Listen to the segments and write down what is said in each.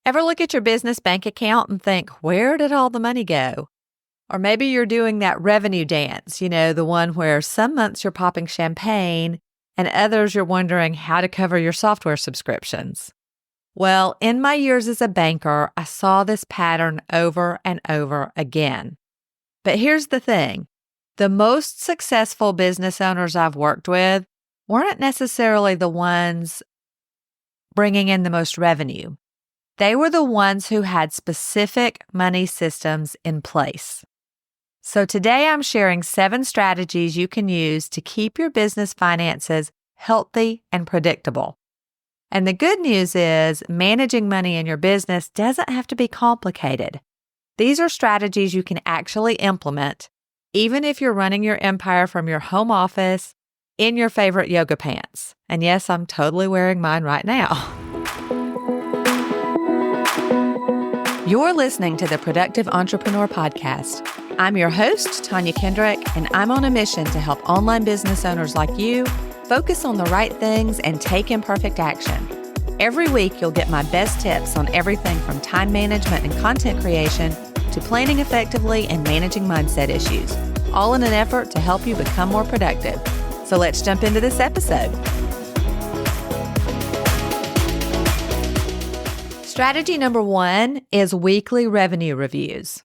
Ever look at your business bank account and think, where did all the money go? Or maybe you're doing that revenue dance, the one where some months you're popping champagne and others you're wondering how to cover your software subscriptions. Well, in my years as a banker, I saw this pattern over and over again. But here's the thing. The most successful business owners I've worked with weren't necessarily the ones bringing in the most revenue. They were the ones who had specific money systems in place. So today I'm sharing 7 strategies you can use to keep your business finances healthy and predictable. And the good news is managing money in your business doesn't have to be complicated. These are strategies you can actually implement, even if you're running your empire from your home office in your favorite yoga pants. And yes, I'm totally wearing mine right now. You're listening to the Productive Entrepreneur Podcast. I'm your host, Tanya Kendrick, and I'm on a mission to help online business owners like you focus on the right things and take imperfect action. Every week, you'll get my best tips on everything from time management and content creation to planning effectively and managing mindset issues, all in an effort to help you become more productive. So let's jump into this episode. Strategy number 1 is weekly revenue reviews.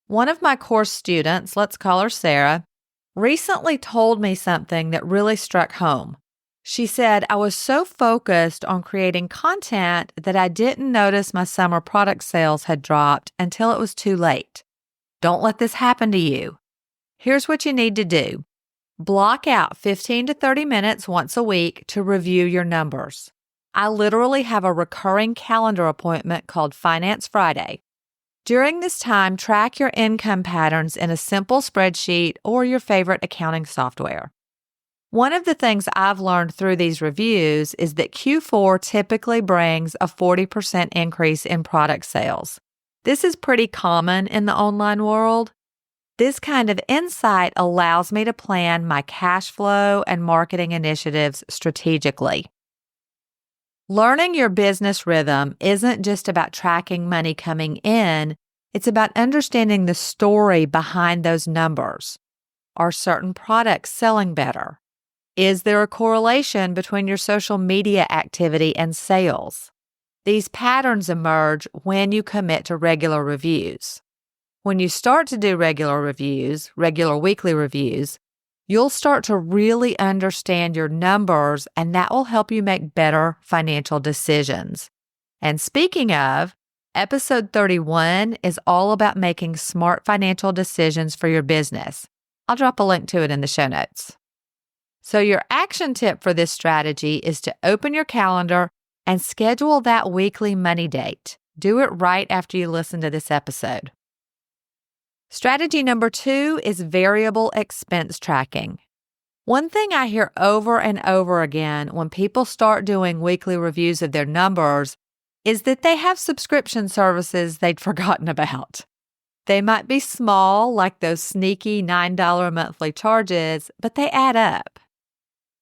One of my course students, let's call her Sarah, recently told me something that really struck home. She said, I was so focused on creating content that I didn't notice my summer product sales had dropped until it was too late. Don't let this happen to you. Here's what you need to do. Block out 15 to 30 minutes once a week to review your numbers. I literally have a recurring calendar appointment called Finance Friday. During this time, track your income patterns in a simple spreadsheet or your favorite accounting software. One of the things I've learned through these reviews is that Q4 typically brings a 40% increase in product sales. This is pretty common in the online world. This kind of insight allows me to plan my cash flow and marketing initiatives strategically. Learning your business rhythm isn't just about tracking money coming in, it's about understanding the story behind those numbers. Are certain products selling better? Is there a correlation between your social media activity and sales? These patterns emerge when you commit to regular reviews. When you start to do regular weekly reviews, you'll start to really understand your numbers, and that will help you make better financial decisions. And speaking of, episode 31 is all about making smart financial decisions for your business. I'll drop a link to it in the show notes. So your action tip for this strategy is to open your calendar and schedule that weekly money date. Do it right after you listen to this episode. Strategy number 2 is variable expense tracking. One thing I hear over and over again when people start doing weekly reviews of their numbers is that they have subscription services they'd forgotten about. They might be small, like those sneaky $9 monthly charges, but they add up.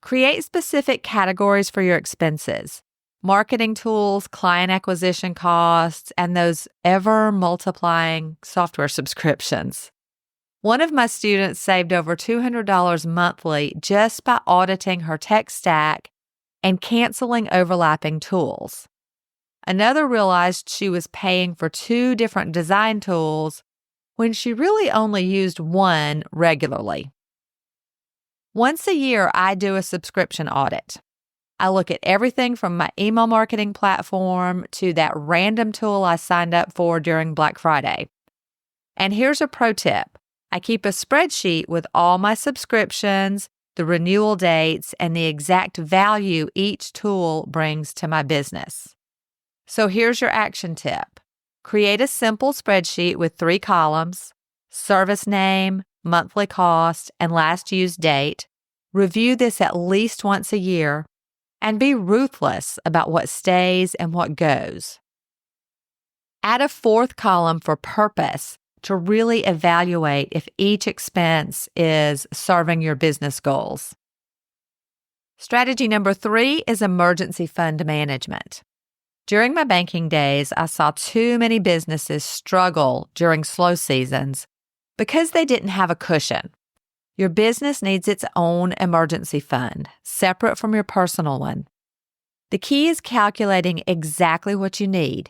Create specific categories for your expenses. Marketing tools, client acquisition costs, and those ever-multiplying software subscriptions. One of my students saved over $200 monthly just by auditing her tech stack and canceling overlapping tools. Another realized she was paying for 2 different design tools when she really only used one regularly. Once a year, I do a subscription audit. I look at everything from my email marketing platform to that random tool I signed up for during Black Friday. And here's a pro tip. I keep a spreadsheet with all my subscriptions, the renewal dates, and the exact value each tool brings to my business. So here's your action tip. Create a simple spreadsheet with 3 columns: service name, monthly cost, and last used date. Review this at least once a year. And be ruthless about what stays and what goes. Add a 4th column for purpose to really evaluate if each expense is serving your business goals. Strategy number 3 is emergency fund management. During my banking days, I saw too many businesses struggle during slow seasons because they didn't have a cushion. Your business needs its own emergency fund, separate from your personal one. The key is calculating exactly what you need.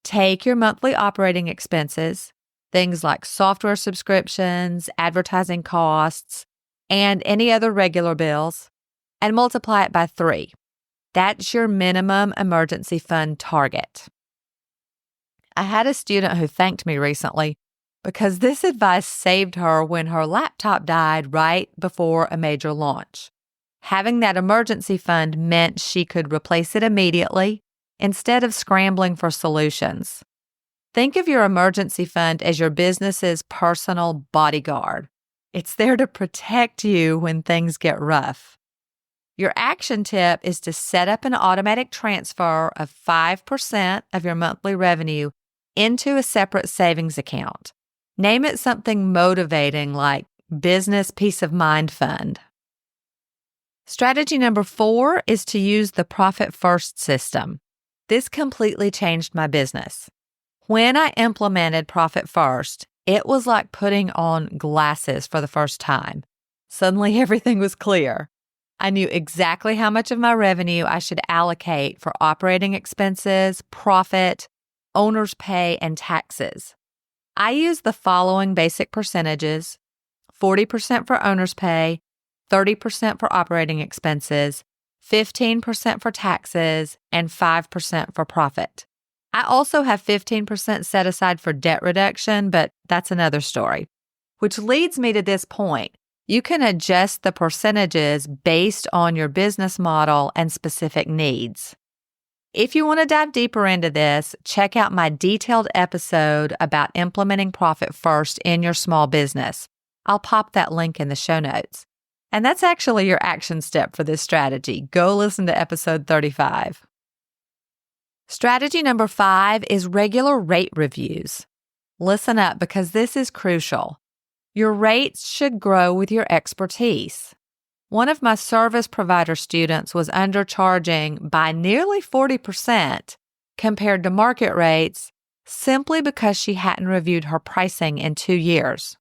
Take your monthly operating expenses, things like software subscriptions, advertising costs, and any other regular bills, and multiply it by 3. That's your minimum emergency fund target. I had a student who thanked me recently because this advice saved her when her laptop died right before a major launch. Having that emergency fund meant she could replace it immediately instead of scrambling for solutions. Think of your emergency fund as your business's personal bodyguard. It's there to protect you when things get rough. Your action tip is to set up an automatic transfer of 5% of your monthly revenue into a separate savings account. Name it something motivating like Business Peace of Mind Fund. Strategy number 4 is to use the Profit First system. This completely changed my business. When I implemented Profit First, it was like putting on glasses for the first time. Suddenly everything was clear. I knew exactly how much of my revenue I should allocate for operating expenses, profit, owner's pay, and taxes. I used the following basic percentages: 40% for owner's pay, 30% for operating expenses, 15% for taxes, and 5% for profit. I also have 15% set aside for debt reduction, but that's another story. Which leads me to this point. You can adjust the percentages based on your business model and specific needs. If you want to dive deeper into this, check out my detailed episode about implementing Profit First in your small business. I'll pop that link in the show notes. And that's actually your action step for this strategy. Go listen to episode 35. Strategy number 5 is regular rate reviews. Listen up because this is crucial. Your rates should grow with your expertise. One of my service provider students was undercharging by nearly 40% compared to market rates simply because she hadn't reviewed her pricing in 2 years.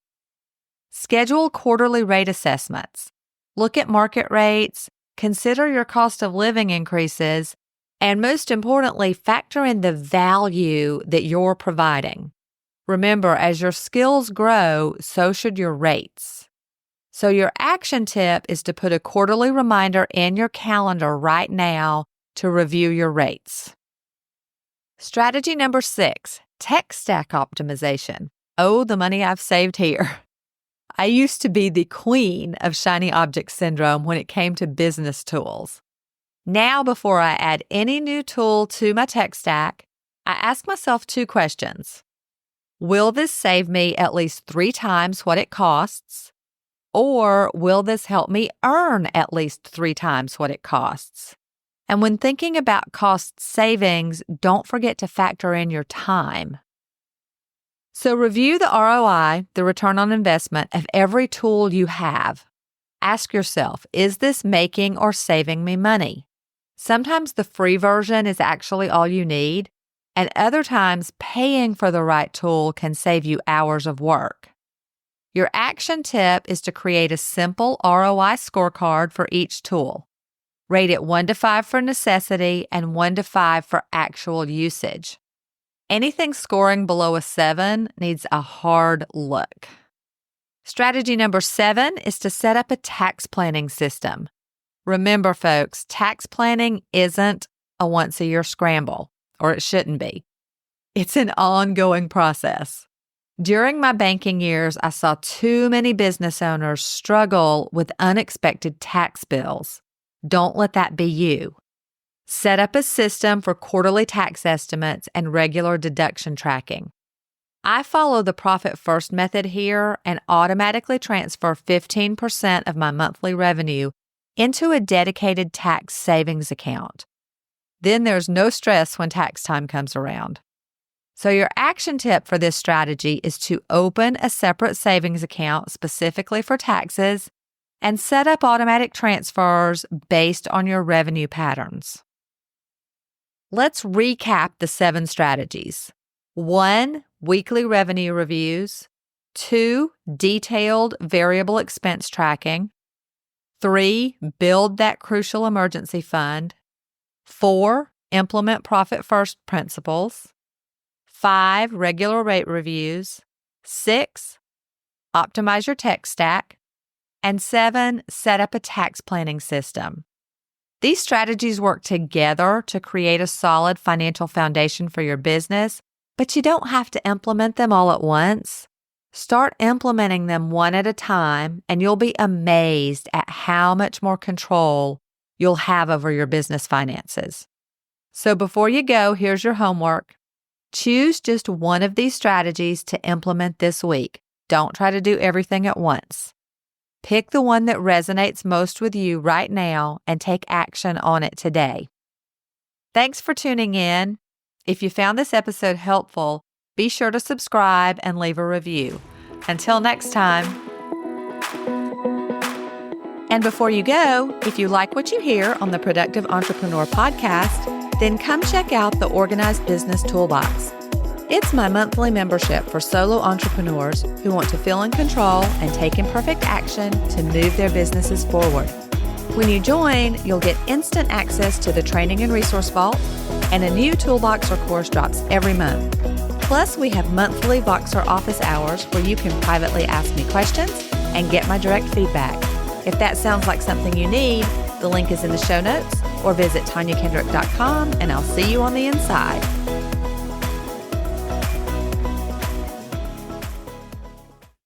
Schedule quarterly rate assessments. Look at market rates, consider your cost of living increases, and most importantly, factor in the value that you're providing. Remember, as your skills grow, so should your rates. So your action tip is to put a quarterly reminder in your calendar right now to review your rates. Strategy number 6, tech stack optimization. Oh, the money I've saved here. I used to be the queen of shiny object syndrome when it came to business tools. Now, before I add any new tool to my tech stack, I ask myself 2 questions. Will this save me at least 3 times what it costs? Or will this help me earn at least 3 times what it costs? And when thinking about cost savings, don't forget to factor in your time. So review the ROI, the return on investment, of every tool you have. Ask yourself, is this making or saving me money? Sometimes the free version is actually all you need, and other times paying for the right tool can save you hours of work. Your action tip is to create a simple ROI scorecard for each tool. Rate it 1 to 5 for necessity and 1 to 5 for actual usage. Anything scoring below a 7 needs a hard look. Strategy number 7 is to set up a tax planning system. Remember, folks, tax planning isn't a once-a-year scramble, or it shouldn't be. It's an ongoing process. During my banking years, I saw too many business owners struggle with unexpected tax bills. Don't let that be you. Set up a system for quarterly tax estimates and regular deduction tracking. I follow the Profit First method here and automatically transfer 15% of my monthly revenue into a dedicated tax savings account. Then there's no stress when tax time comes around. So your action tip for this strategy is to open a separate savings account specifically for taxes and set up automatic transfers based on your revenue patterns. Let's recap the 7 strategies. 1, weekly revenue reviews. 2, detailed variable expense tracking. 3, build that crucial emergency fund. 4, implement profit first principles. 5, regular rate reviews. 6, optimize your tech stack. And 7, set up a tax planning system. These strategies work together to create a solid financial foundation for your business, but you don't have to implement them all at once. Start implementing them one at a time, and you'll be amazed at how much more control you'll have over your business finances. So before you go, here's your homework. Choose just one of these strategies to implement this week. Don't try to do everything at once. Pick the one that resonates most with you right now and take action on it today. Thanks for tuning in. If you found this episode helpful, be sure to subscribe and leave a review. Until next time. And before you go, if you like what you hear on the Productive Entrepreneur podcast, then come check out the Organized Business Toolbox. It's my monthly membership for solo entrepreneurs who want to feel in control and take imperfect action to move their businesses forward. When you join, you'll get instant access to the Training and Resource Vault, and a new toolbox or course drops every month. Plus, we have monthly Voxer office hours where you can privately ask me questions and get my direct feedback. If that sounds like something you need, the link is in the show notes, or visit TanyaKendrick.com, and I'll see you on the inside.